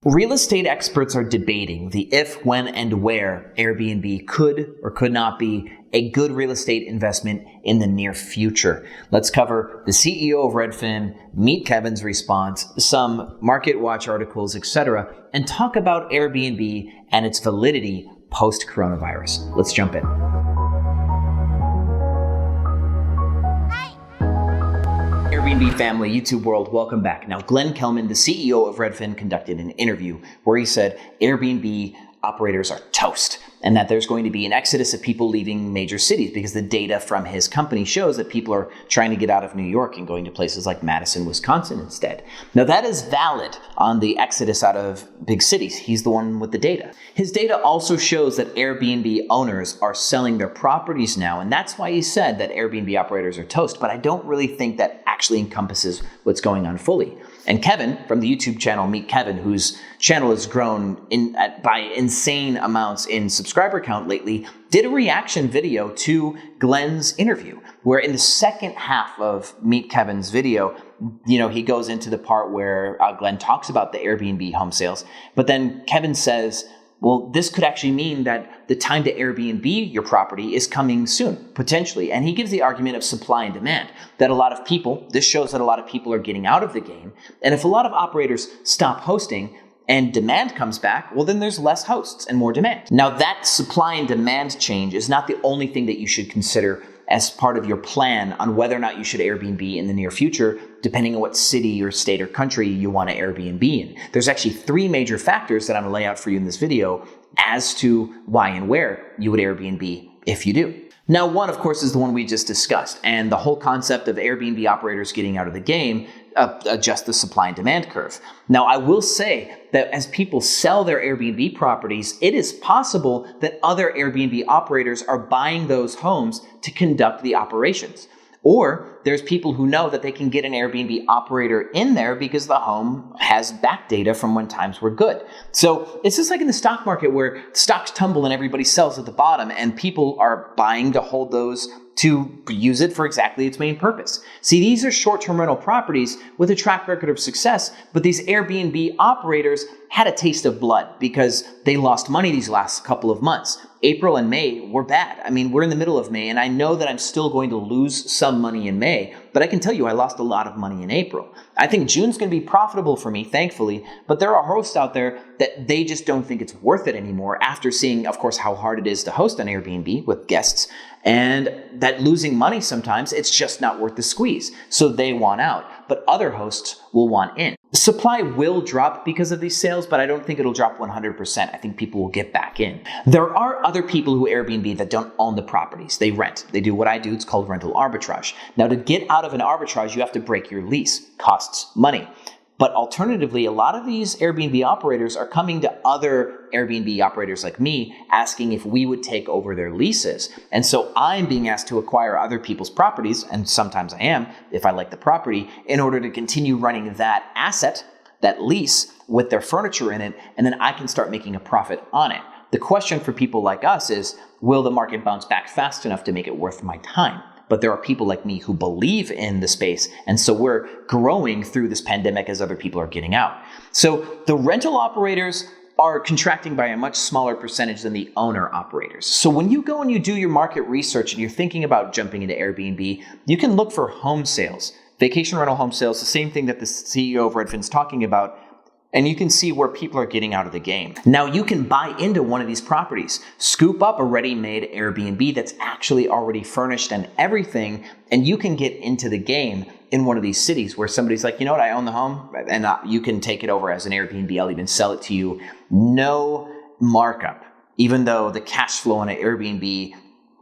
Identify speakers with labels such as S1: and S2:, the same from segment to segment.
S1: Real estate experts are debating the if, when, and where Airbnb could or could not be a good real estate investment in the near future. Let's cover the CEO of Redfin, meet Kevin's response, some market watch articles, etc., and talk about Airbnb and its validity post-coronavirus. Let's jump in. Airbnb family, YouTube world, welcome back. Now, Glenn Kelman, the CEO of Redfin, conducted an interview where he said Airbnb operators are toast and that there's going to be an exodus of people leaving major cities because the data from his company shows that people are trying to get out of New York and going to places like Madison, Wisconsin instead. Now, that is valid on the exodus out of big cities. He's the one with the data. His data also shows that Airbnb owners are selling their properties now, and that's why he said that Airbnb operators are toast, but I don't really think that actually encompasses what's going on fully. And Kevin from the YouTube channel, Meet Kevin, whose channel has grown by insane amounts in subscriber count lately, did a reaction video to Glenn's interview, where in the second half of Meet Kevin's video, he goes into the part where Glenn talks about the Airbnb home sales, but then Kevin says, well, this could actually mean that the time to Airbnb your property is coming soon, potentially. And he gives the argument of supply and demand, that a lot of people, this shows that a lot of people are getting out of the game. And if a lot of operators stop hosting and demand comes back, well, then there's less hosts and more demand. Now, that supply and demand change is not the only thing that you should consider as part of your plan on whether or not you should Airbnb in the near future, depending on what city or state or country you want to Airbnb in. There's actually three major factors that I'm going to lay out for you in this video as to why and where you would Airbnb if you do. Now, one, of course, is the one we just discussed, and the whole concept of Airbnb operators getting out of the game, adjust the supply and demand curve. Now, I will say that as people sell their Airbnb properties, it is possible that other Airbnb operators are buying those homes to conduct the operations. Or there's people who know that they can get an Airbnb operator in there because the home has back data from when times were good. So it's just like in the stock market where stocks tumble and everybody sells at the bottom and people are buying to hold those to use it for exactly its main purpose. See, these are short-term rental properties with a track record of success, but these Airbnb operators had a taste of blood because they lost money these last couple of months. April and May were bad. I mean, we're in the middle of May, and I know that I'm still going to lose some money in May, but I can tell you I lost a lot of money in April. I think June's going to be profitable for me, thankfully, but there are hosts out there that they just don't think it's worth it anymore after seeing, of course, how hard it is to host on Airbnb with guests, and that losing money sometimes, it's just not worth the squeeze. So they want out, but other hosts will want in. Supply will drop because of these sales, but I don't think it'll drop 100%. I think people will get back in. There are other people who Airbnb that don't own the properties. They rent. They do what I do. It's called rental arbitrage. Now, to get out of an arbitrage, you have to break your lease. Costs money. But alternatively, a lot of these Airbnb operators are coming to other Airbnb operators like me, asking if we would take over their leases. And so I'm being asked to acquire other people's properties, and sometimes I am, if I like the property, in order to continue running that asset, that lease, with their furniture in it, and then I can start making a profit on it. The question for people like us is, will the market bounce back fast enough to make it worth my time? But there are people like me who believe in the space, and so we're growing through this pandemic as other people are getting out. So the rental operators are contracting by a much smaller percentage than the owner operators. So when you go and you do your market research and you're thinking about jumping into Airbnb, you can look for home sales, vacation rental home sales, the same thing that the CEO of Redfin is talking about, and you can see where people are getting out of the game. Now, you can buy into one of these properties, scoop up a ready-made Airbnb that's actually already furnished and everything, and you can get into the game in one of these cities where somebody's like, you know what, I own the home, and you can take it over as an Airbnb. I'll even sell it to you. No markup, even though the cash flow on an Airbnb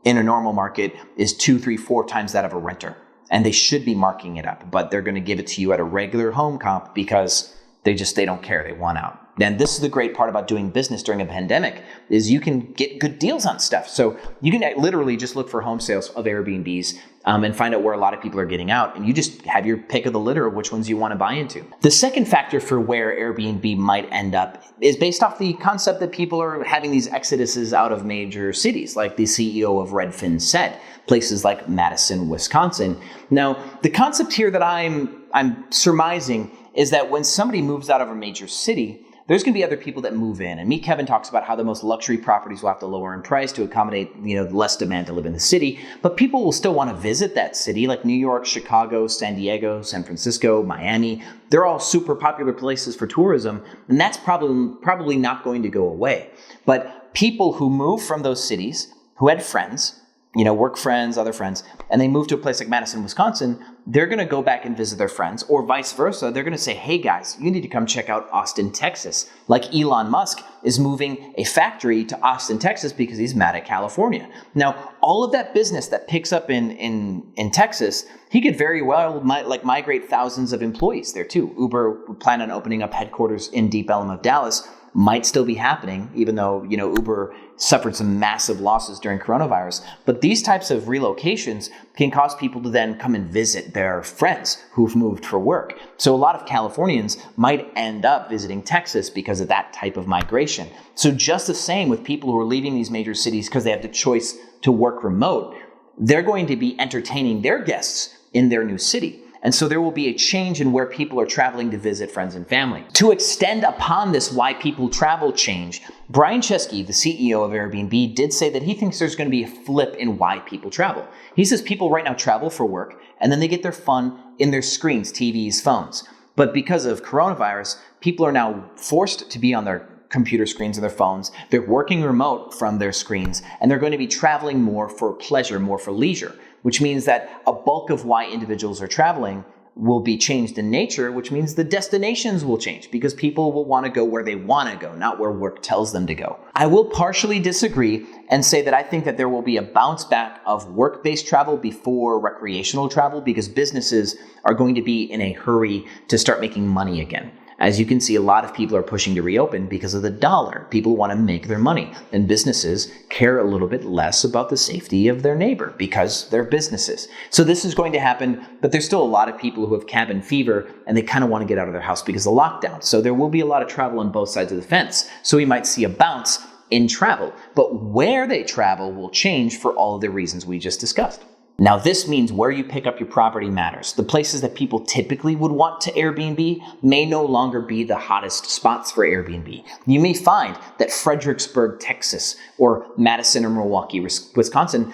S1: in a normal market is 2, 3, 4 times that of a renter. And they should be marking it up, but they're going to give it to you at a regular home comp because they don't care. They want out. And this is the great part about doing business during a pandemic is you can get good deals on stuff. So you can literally just look for home sales of Airbnbs and find out where a lot of people are getting out. And you just have your pick of the litter of which ones you want to buy into. The second factor for where Airbnb might end up is based off the concept that people are having these exoduses out of major cities, like the CEO of Redfin said, places like Madison, Wisconsin. Now, the concept here that I'm surmising is that when somebody moves out of a major city, there's going to be other people that move in. And Meet Kevin talks about how the most luxury properties will have to lower in price to accommodate, less demand to live in the city. But people will still want to visit that city, like New York, Chicago, San Diego, San Francisco, Miami. They're all super popular places for tourism. And that's probably not going to go away. But people who move from those cities, who had friends, work friends, other friends, and they move to a place like Madison, Wisconsin, they're going to go back and visit their friends, or vice versa. They're going to say, hey guys, you need to come check out Austin, Texas. Like Elon Musk is moving a factory to Austin, Texas because he's mad at California. Now, all of that business that picks up in Texas, he could very well migrate thousands of employees there too. Uber would plan on opening up headquarters in Deep Ellum of Dallas. Might still be happening, even though, Uber suffered some massive losses during coronavirus. But these types of relocations can cause people to then come and visit their friends who've moved for work. So a lot of Californians might end up visiting Texas because of that type of migration. So just the same with people who are leaving these major cities because they have the choice to work remote, they're going to be entertaining their guests in their new city. And so there will be a change in where people are traveling to visit friends and family. To extend upon this why people travel change, Brian Chesky, the CEO of Airbnb, did say that he thinks there's going to be a flip in why people travel. He says people right now travel for work, and then they get their fun in their screens, TVs, phones. But because of coronavirus, people are now forced to be on their computer screens and their phones. They're working remote from their screens, and they're going to be traveling more for pleasure, more for leisure, which means that a bulk of why individuals are traveling will be changed in nature, which means the destinations will change because people will want to go where they want to go, not where work tells them to go. I will partially disagree and say that I think that there will be a bounce back of work-based travel before recreational travel because businesses are going to be in a hurry to start making money again. As you can see, a lot of people are pushing to reopen because of the dollar. People want to make their money, and businesses care a little bit less about the safety of their neighbor because they're businesses. So this is going to happen, but there's still a lot of people who have cabin fever and they kind of want to get out of their house because of the lockdown. So there will be a lot of travel on both sides of the fence. So we might see a bounce in travel, but where they travel will change for all of the reasons we just discussed. Now, this means where you pick up your property matters. The places that people typically would want to Airbnb may no longer be the hottest spots for Airbnb. You may find that Fredericksburg, Texas, or Madison or Milwaukee, Wisconsin,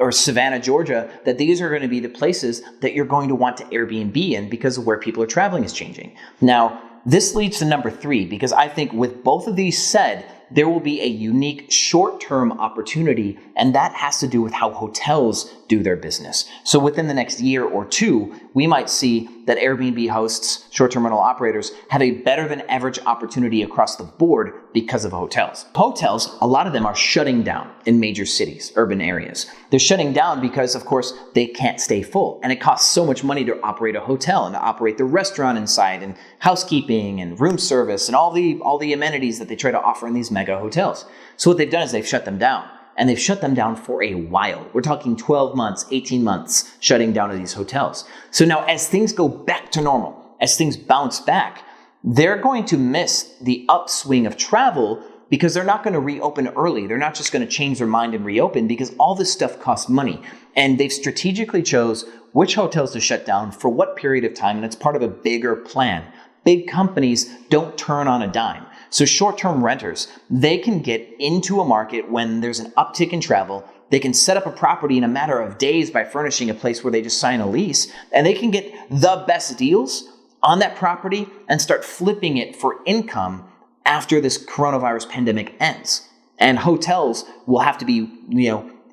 S1: or Savannah, Georgia, that these are going to be the places that you're going to want to Airbnb in because of where people are traveling is changing. Now, this leads to number 3, because I think with both of these said, there will be a unique short-term opportunity, and that has to do with how hotels do their business. So within the next year or two, we might see that Airbnb hosts, short-term rental operators, have a better than average opportunity across the board because of hotels. Hotels, a lot of them are shutting down in major cities, urban areas. They're shutting down because, of course, they can't stay full. And it costs so much money to operate a hotel and to operate the restaurant inside and housekeeping and room service and all the amenities that they try to offer in these mega hotels. So what they've done is they've shut them down. And they've shut them down for a while. We're talking 12 months, 18 months shutting down of these hotels. So now as things go back to normal, as things bounce back, they're going to miss the upswing of travel because they're not going to reopen early. They're not just going to change their mind and reopen because all this stuff costs money. And they've strategically chose which hotels to shut down for what period of time, and it's part of a bigger plan. Big companies don't turn on a dime. So short-term renters, they can get into a market when there's an uptick in travel. They can set up a property in a matter of days by furnishing a place where they just sign a lease, and they can get the best deals on that property and start flipping it for income after this coronavirus pandemic ends. And hotels will have to be,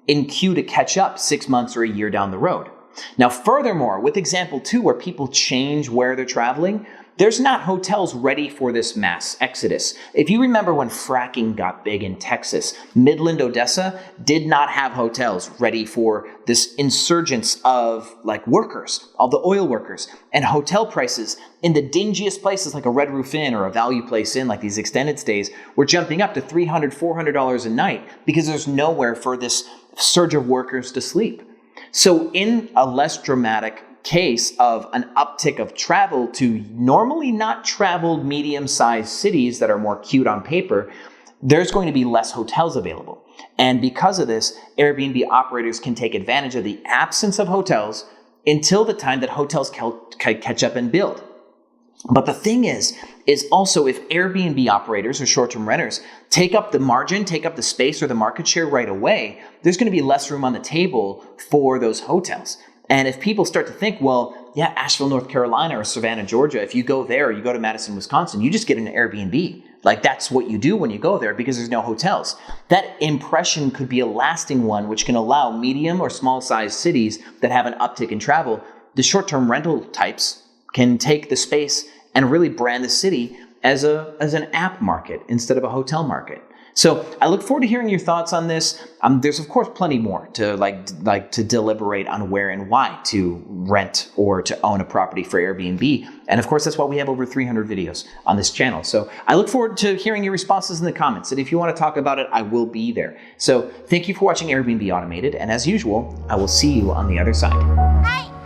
S1: in queue to catch up 6 months or a year down the road. Now, furthermore, with example 2, where people change where they're traveling, there's not hotels ready for this mass exodus. If you remember when fracking got big in Texas, Midland, Odessa did not have hotels ready for this insurgence of workers, all the oil workers, and hotel prices in the dingiest places like a Red Roof Inn or a Value Place Inn, like these extended stays, were jumping up to $300, $400 a night because there's nowhere for this surge of workers to sleep. So in a less dramatic case of an uptick of travel to normally not traveled medium-sized cities that are more cute on paper, there's going to be less hotels available. And because of this, Airbnb operators can take advantage of the absence of hotels until the time that hotels catch up and build. But the thing is, is also if Airbnb operators or short-term renters take up the margin, take up the space or the market share right away, there's going to be less room on the table for those hotels. And if people start to think, well, yeah, Asheville, North Carolina or Savannah, Georgia, if you go there or you go to Madison, Wisconsin, you just get an Airbnb. Like that's what you do when you go there because there's no hotels. That impression could be a lasting one, which can allow medium or small sized cities that have an uptick in travel. The short-term rental types can take the space and really brand the city as an app market instead of a hotel market. So I look forward to hearing your thoughts on this. There's of course plenty more to like to deliberate on where and why to rent or to own a property for Airbnb. And of course, that's why we have over 300 videos on this channel. So I look forward to hearing your responses in the comments. And if you want to talk about it, I will be there. So thank you for watching Airbnb Automated. And as usual, I will see you on the other side.
S2: Hi.